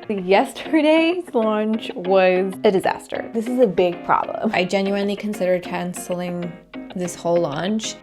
Yesterday's launch was a disaster. This is a big problem. I genuinely considered canceling this whole launch.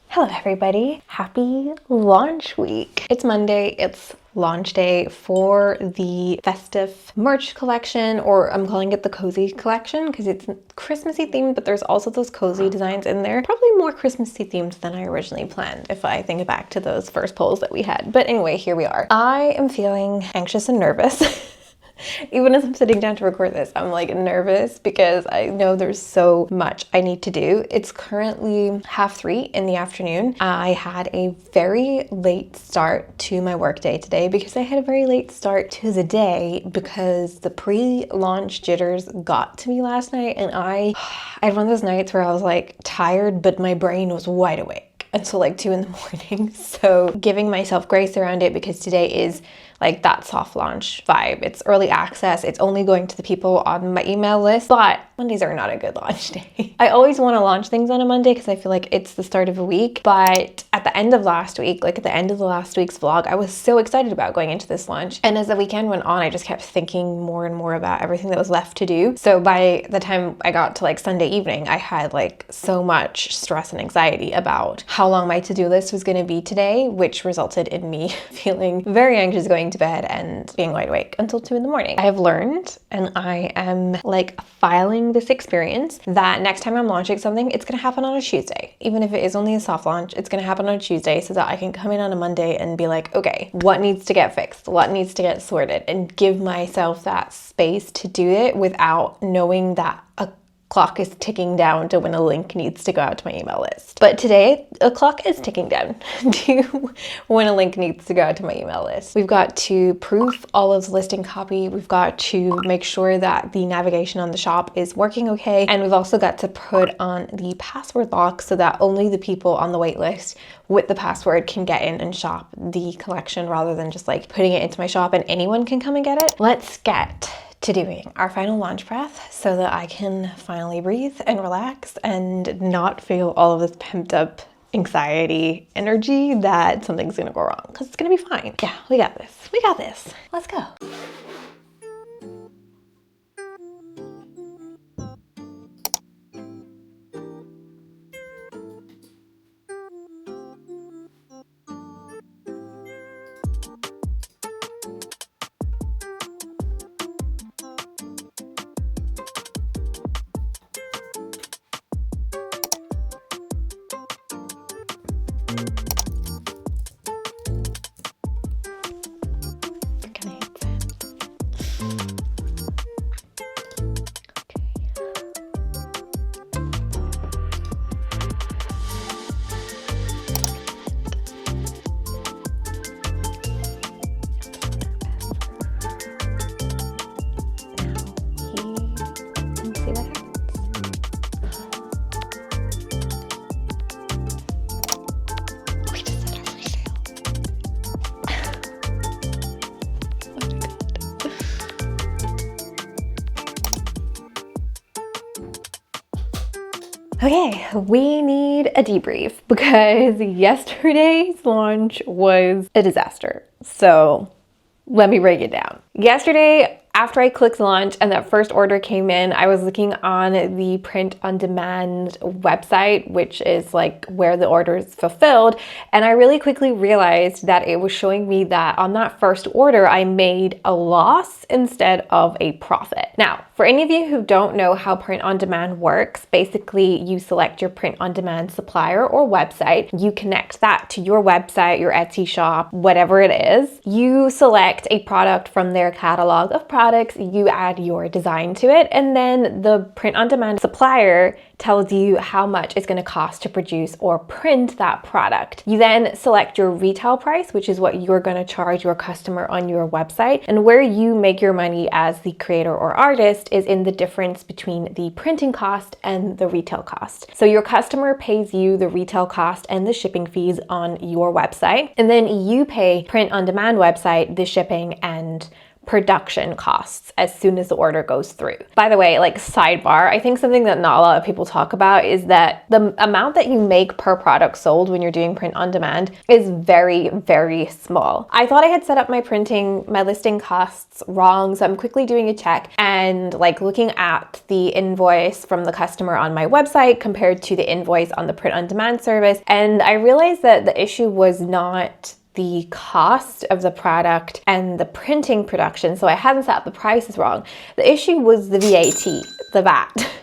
Hello everybody, happy launch week. It's Monday, it's launch day for the festive merch collection, or I'm calling it the cozy collection because it's Christmassy themed, but there's also those cozy designs in there. Probably more Christmassy themed than I originally planned if I think back to those first polls that we had. But anyway, here we are. I am feeling anxious and nervous. Even as I'm sitting down to record this, I'm like nervous because I know there's so much I need to do. It's currently 3:30 in the afternoon. I had a very late start to my workday today because I had a very late start to the day because the pre-launch jitters got to me last night, and I had one of those nights where I was like tired, but my brain was wide awake until like 2 in the morning. So giving myself grace around it because today is like that soft launch vibe. It's early access. It's only going to the people on my email list, but Mondays are not a good launch day. I always want to launch things on a Monday because I feel like it's the start of a week. But at the end of last week, like at the end of the last week's vlog, I was so excited about going into this launch. And as the weekend went on, I just kept thinking more and more about everything that was left to do. So by the time I got to like Sunday evening, I had like so much stress and anxiety about how long my to-do list was going to be today, which resulted in me feeling very anxious going to bed and being wide awake until 2 in the morning. I have learned, and I am like filing this experience, that next time I'm launching something, it's going to happen on a Tuesday. Even if it is only a soft launch, it's going to happen on a Tuesday so that I can come in on a Monday and be like, okay, what needs to get fixed? What needs to get sorted? And give myself that space to do it without knowing that a clock is ticking down to when a link needs to go out to my email list. But today, a clock is ticking down to when a link needs to go out to my email list. We've got to proof all of the listing copy. We've got to make sure that the navigation on the shop is working okay. And we've also got to put on the password lock so that only the people on the wait list with the password can get in and shop the collection rather than just like putting it into my shop and anyone can come and get it. Let's get to doing our final launch breath so that I can finally breathe and relax and not feel all of this pent up anxiety energy that something's gonna go wrong, because it's gonna be fine. Yeah, we got this. We got this. Let's go. Okay, we need a debrief because yesterday's launch was a disaster. So let me break it down. Yesterday, after I clicked launch and that first order came in, I was looking on the print on demand website, which is like where the order is fulfilled. And I really quickly realized that it was showing me that on that first order, I made a loss instead of a profit. Now, for any of you who don't know how print on demand works, basically you select your print on demand supplier or website, you connect that to your website, your Etsy shop, whatever it is. You select a product from their catalog of products, you add your design to it, and then the print on demand supplier tells you how much it's going to cost to produce or print that product. You then select your retail price, which is what you're going to charge your customer on your website. And where you make your money as the creator or artist is in the difference between the printing cost and the retail cost. So your customer pays you the retail cost and the shipping fees on your website, and then you pay print on demand website the shipping and production costs as soon as the order goes through. By the way, like sidebar, I think something that not a lot of people talk about is that the amount that you make per product sold when you're doing print on demand is very, very small. I thought I had set up my listing costs wrong, so I'm quickly doing a check and like looking at the invoice from the customer on my website compared to the invoice on the print on demand service, and I realized that the issue was not the cost of the product and the printing production. So I hadn't set up the prices wrong. The issue was the VAT.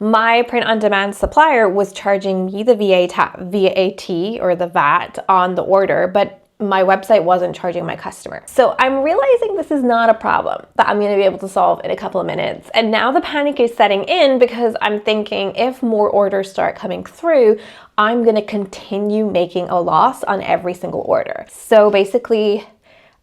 My print on demand supplier was charging me the VAT or the VAT on the order, but my website wasn't charging my customer. So I'm realizing this is not a problem that I'm going to be able to solve in a couple of minutes. And now the panic is setting in because I'm thinking if more orders start coming through, I'm going to continue making a loss on every single order. So basically,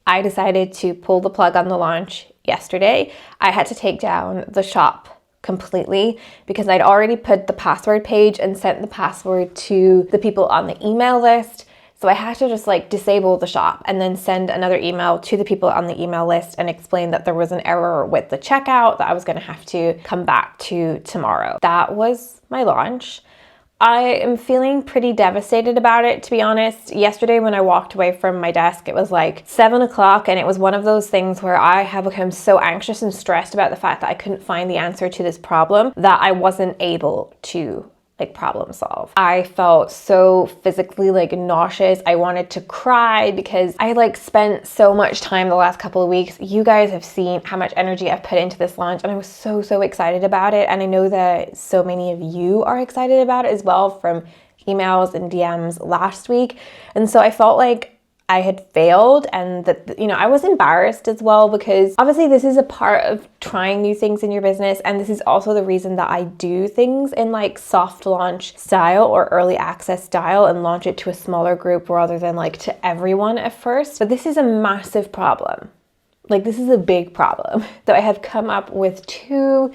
I decided to pull the plug on the launch yesterday. I had to take down the shop completely because I'd already put the password page and sent the password to the people on the email list. So I had to just like disable the shop and then send another email to the people on the email list and explain that there was an error with the checkout that I was going to have to come back to tomorrow. That was my launch. I am feeling pretty devastated about it, to be honest. Yesterday when I walked away from my desk, it was like 7 o'clock, and it was one of those things where I have become so anxious and stressed about the fact that I couldn't find the answer to this problem that I wasn't able to problem solve. I felt so physically nauseous. I wanted to cry because I spent so much time the last couple of weeks. You guys have seen how much energy I've put into this launch, and I was so excited about it. And I know that so many of you are excited about it as well from emails and DMs last week. And so I felt like I had failed, and that, I was embarrassed as well, because obviously this is a part of trying new things in your business. And this is also the reason that I do things in soft launch style or early access style and launch it to a smaller group rather than to everyone at first. But this is a massive problem. This is a big problem. So I have come up with 2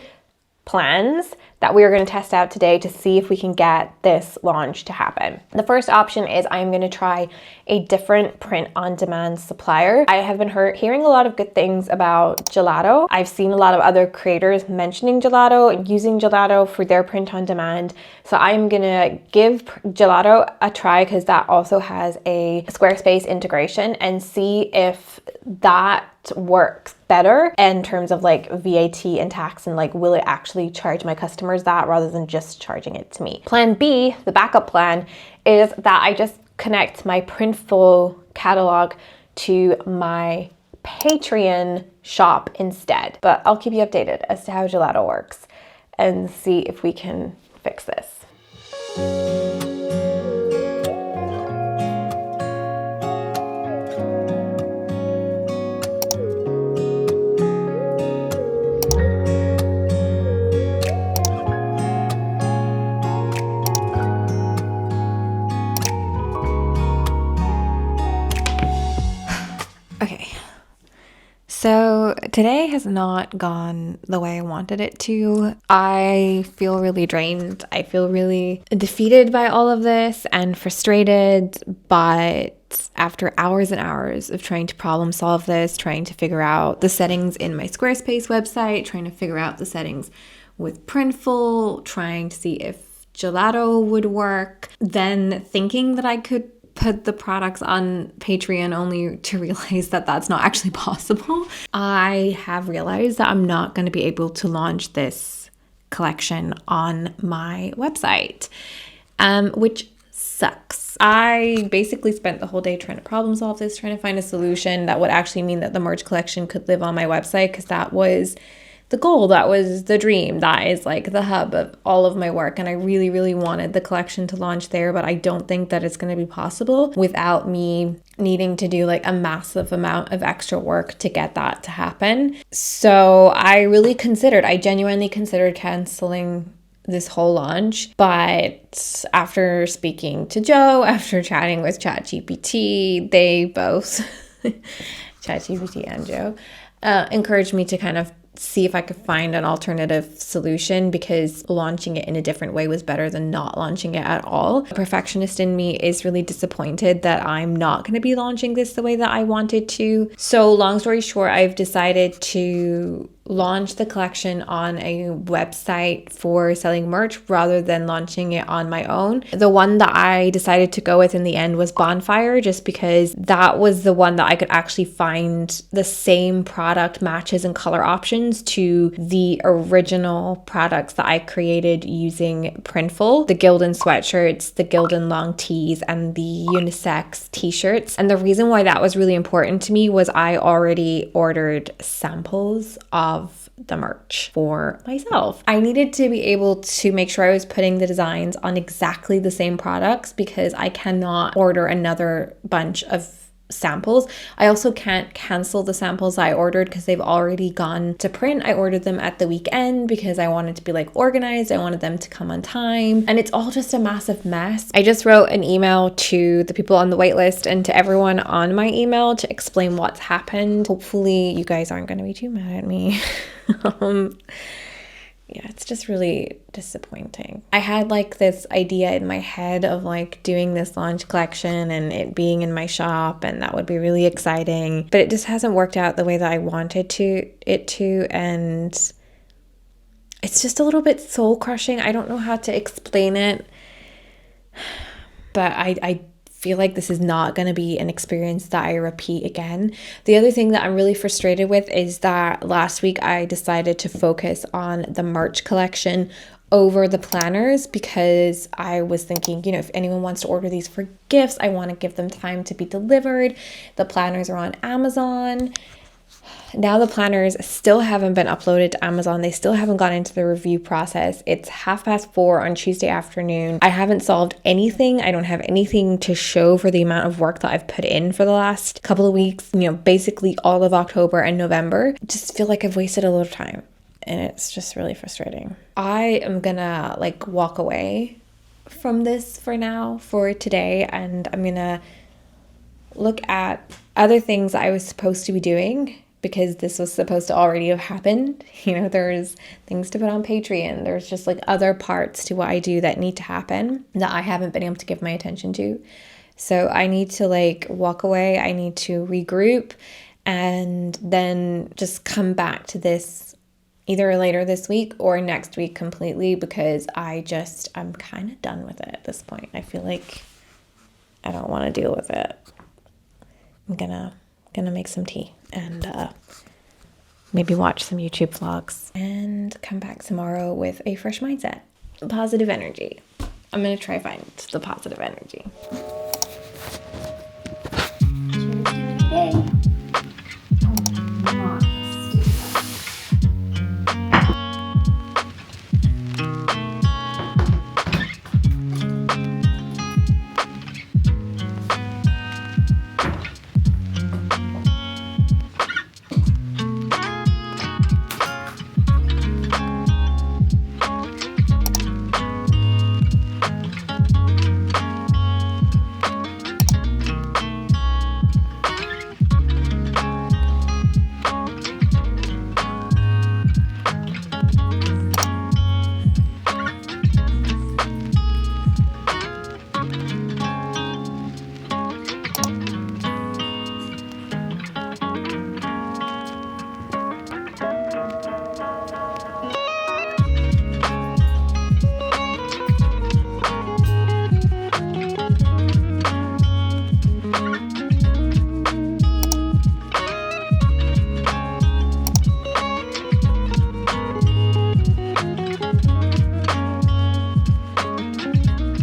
plans that we are going to test out today to see if we can get this launch to happen. The first option is I'm going to try a different print-on-demand supplier. I have been hearing a lot of good things about Gelato. I've seen a lot of other creators mentioning Gelato and using Gelato for their print-on-demand. So I'm going to give Gelato a try because that also has a Squarespace integration, and see if that works better in terms of VAT and tax, and will it actually charge my customers that rather than just charging it to me. Plan B, the backup plan, is that I just connect my Printful catalog to my Patreon shop instead. But I'll keep you updated as to how Gelato works and see if we can fix this. Okay, so today has not gone the way I wanted it to. I feel really drained. I feel really defeated by all of this and frustrated, but after hours and hours of trying to problem solve this, trying to figure out the settings in my Squarespace website, trying to figure out the settings with Printful, trying to see if Gelato would work, then thinking that I could put the products on Patreon, only to realize that that's not actually possible. I have realized that I'm not going to be able to launch this collection on my website, which sucks. I basically spent the whole day trying to problem solve this, trying to find a solution that would actually mean that the merch collection could live on my website, because that was the goal, that was the dream, that is the hub of all of my work. And I really wanted the collection to launch there, but I don't think that it's going to be possible without me needing to do a massive amount of extra work to get that to happen. So I genuinely considered canceling this whole launch. But after speaking to Joe, after chatting with ChatGPT, they both, ChatGPT and Joe, encouraged me to kind of see if I could find an alternative solution, because launching it in a different way was better than not launching it at all. The perfectionist in me is really disappointed that I'm not going to be launching this the way that I wanted to. So long story short, I've decided to launch the collection on a website for selling merch rather than launching it on my own. The one that I decided to go with in the end was Bonfire, just because that was the one that I could actually find the same product matches and color options to the original products that I created using Printful, the Gildan sweatshirts, the Gildan long tees, and the unisex t-shirts. And the reason why that was really important to me was I already ordered samples of the merch for myself. I needed to be able to make sure I was putting the designs on exactly the same products, because I cannot order another bunch of samples. I also can't cancel the samples I ordered because they've already gone to print. I ordered them at the weekend because I wanted to be like organized. I wanted them to come on time, and it's all just a massive mess. I just wrote an email to the people on the waitlist and to everyone on my email to explain what's happened. Hopefully you guys aren't going to be too mad at me. Yeah, it's just really disappointing. I had like this idea in my head of like doing this launch collection and it being in my shop, and that would be really exciting, but it just hasn't worked out the way that I wanted it to, and it's just a little bit soul crushing. I don't know how to explain it, but I feel like this is not going to be an experience that I repeat again. The other thing that I'm really frustrated with is that last week I decided to focus on the merch collection over the planners, because I was thinking, you know, if anyone wants to order these for gifts, I want to give them time to be delivered. The planners are on Amazon. Now the planners still haven't been uploaded to Amazon. They still haven't gone into the review process. It's 4:30 on Tuesday afternoon. I haven't solved anything. I don't have anything to show for the amount of work that I've put in for the last couple of weeks, you know, basically all of October and November. I just feel like I've wasted a lot of time, and it's just really frustrating. I am gonna like walk away from this for now, for today, and I'm gonna look at other things I was supposed to be doing, because this was supposed to already have happened. You know, there's things to put on Patreon. There's just like other parts to what I do that need to happen that I haven't been able to give my attention to. So I need to like walk away. I need to regroup and then just come back to this either later this week or next week completely, because I'm kind of done with it at this point. I feel like I don't want to deal with it. I'm gonna make some tea and maybe watch some YouTube vlogs and come back tomorrow with a fresh mindset, positive energy. I'm gonna try find the positive energy. Yay.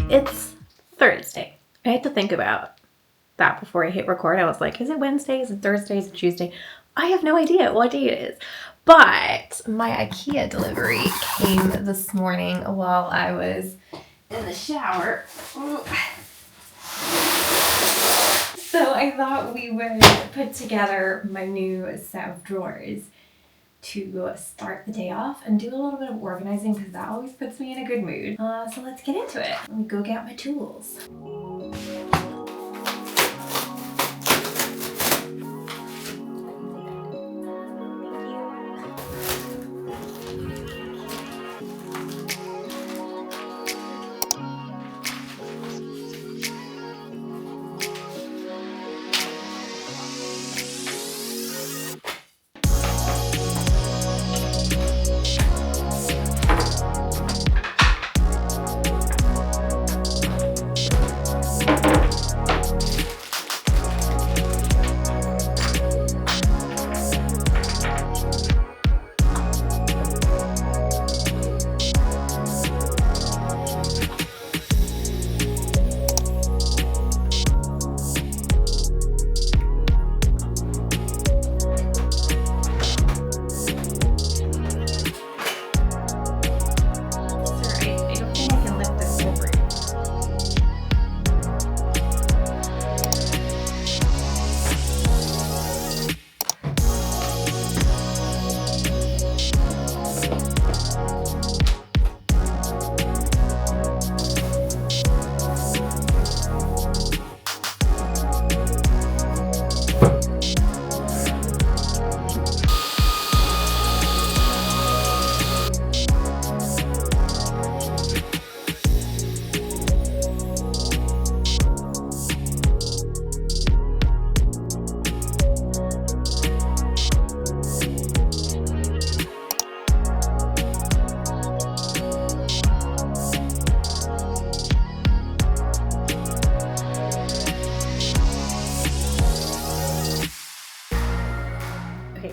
It's Thursday. I had to think about that before I hit record. I was like, is it Wednesday? Is it Thursday? Is it Tuesday? I have no idea what day it is. But my IKEA delivery came this morning while I was in the shower. So I thought we would put together my new set of drawers. to start the day off and do a little bit of organizing because that always puts me in a good mood. So let's get into it. Let me go get my tools.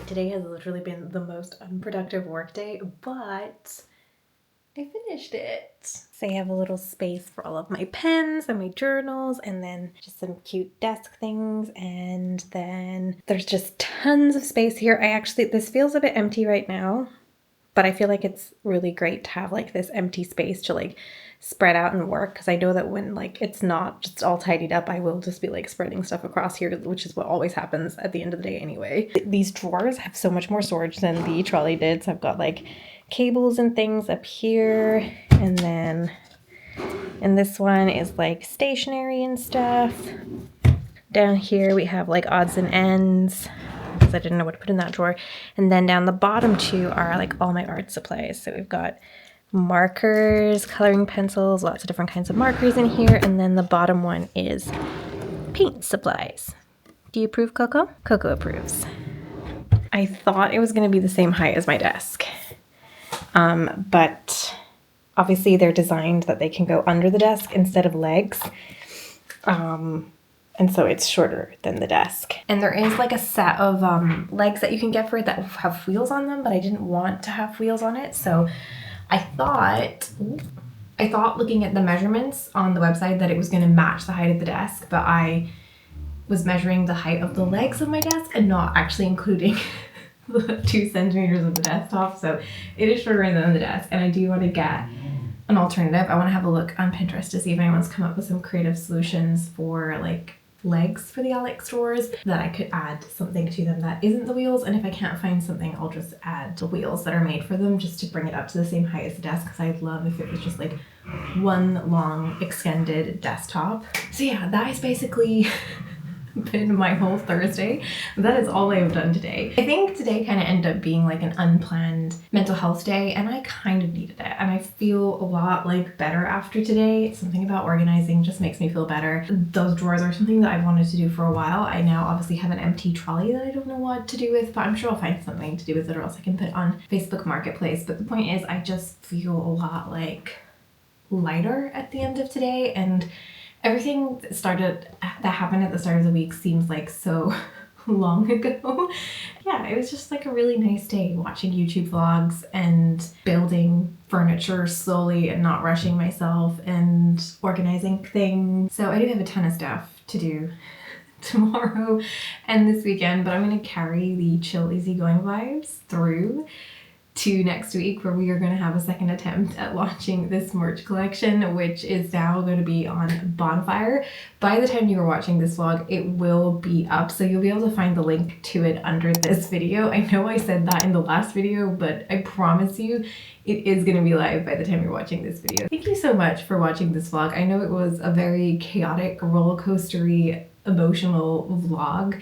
Today has literally been the most unproductive work day, but I finished it. So I have a little space for all of my pens and my journals, and then just some cute desk things, and then there's just tons of space here. This feels a bit empty right now, but I feel like it's really great to have like this empty space to like spread out and work, because I know that when like it's not just all tidied up, I will just be like spreading stuff across here, which is what always happens at the end of the day anyway. These drawers have so much more storage than the trolley did, so I've got like cables and things up here, and then and this one is like stationery and stuff. Down here we have like odds and ends, because I didn't know what to put in that drawer. And then down the bottom two are like all my art supplies. So we've got markers, coloring pencils, lots of different kinds of markers in here. And then the bottom one is paint supplies. Do you approve, Coco? Coco approves. I thought it was going to be the same height as my desk. But obviously they're designed that they can go under the desk instead of legs. And so it's shorter than the desk. And there is like a set of legs that you can get for it that have wheels on them, but I didn't want to have wheels on it. So I thought looking at the measurements on the website that it was going to match the height of the desk, but I was measuring the height of the legs of my desk and not actually including the 2 centimeters of the desktop. So it is shorter than the desk, and I do want to get an alternative. I want to have a look on Pinterest to see if anyone's come up with some creative solutions for like legs for the Alex drawers, that I could add something to them that isn't the wheels. And if I can't find something, I'll just add the wheels that are made for them just to bring it up to the same height as the desk, because I'd love if it was just like one long extended desktop. So yeah, that is basically been my whole Thursday. That is all I've done today. I think today kind of ended up being like an unplanned mental health day, and I kind of needed it, and I feel a lot like better after today. Something about organizing just makes me feel better. Those drawers are something that I've wanted to do for a while. I now obviously have an empty trolley that I don't know what to do with, but I'm sure I'll find something to do with it, or else I can put it on Facebook Marketplace. But the point is, I just feel a lot like lighter at the end of today, and everything that happened at the start of the week seems like so long ago. Yeah, it was just like a really nice day watching YouTube vlogs and building furniture slowly and not rushing myself and organizing things. So I do have a ton of stuff to do tomorrow and this weekend, but I'm going to carry the chill, easygoing vibes through to next week, where we are going to have a second attempt at launching this merch collection, which is now going to be on Bonfire. By the time you are watching this vlog, it will be up, so you'll be able to find the link to it under this video. I know I said that in the last video, but I promise you it is going to be live by the time you're watching this video. Thank you so much for watching this vlog. I know it was a very chaotic, roller coastery, emotional vlog,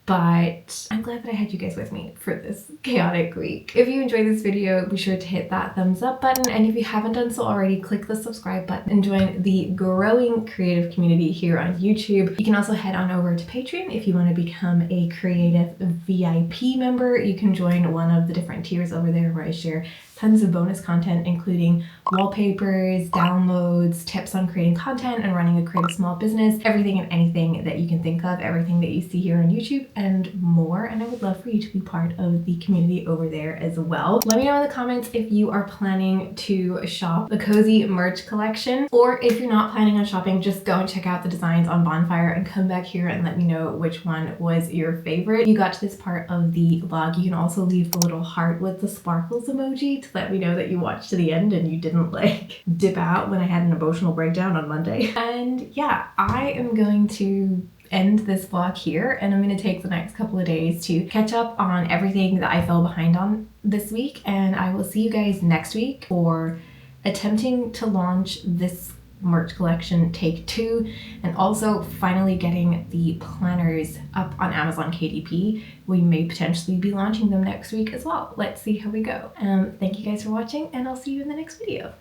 but I'm glad that I had you guys with me for this chaotic week. If you enjoyed this video, be sure to hit that thumbs up button, and if you haven't done so already, click the subscribe button and join the growing creative community here on YouTube. You can also head on over to Patreon if you want to become a creative VIP member. You can join one of the different tiers over there where I share tons of bonus content, including wallpapers, downloads, tips on creating content and running a creative small business, everything and anything that you can think of, everything that you see here on YouTube and more. And I would love for you to be part of the community over there as well. Let me know in the comments if you are planning to shop the cozy merch collection, or if you're not planning on shopping, just go and check out the designs on Bonfire and come back here and let me know which one was your favorite. If you got to this part of the vlog, you can also leave the little heart with the sparkles emoji to let me know that you watched to the end and you didn't like dip out when I had an emotional breakdown on Monday. And yeah, I am going to end this vlog here, and I'm going to take the next couple of days to catch up on everything that I fell behind on this week, and I will see you guys next week for attempting to launch this merch collection take 2, and also finally getting the planners up on Amazon KDP. We may potentially be launching them next week as well. Let's see how we go. Thank you guys for watching, and I'll see you in the next video.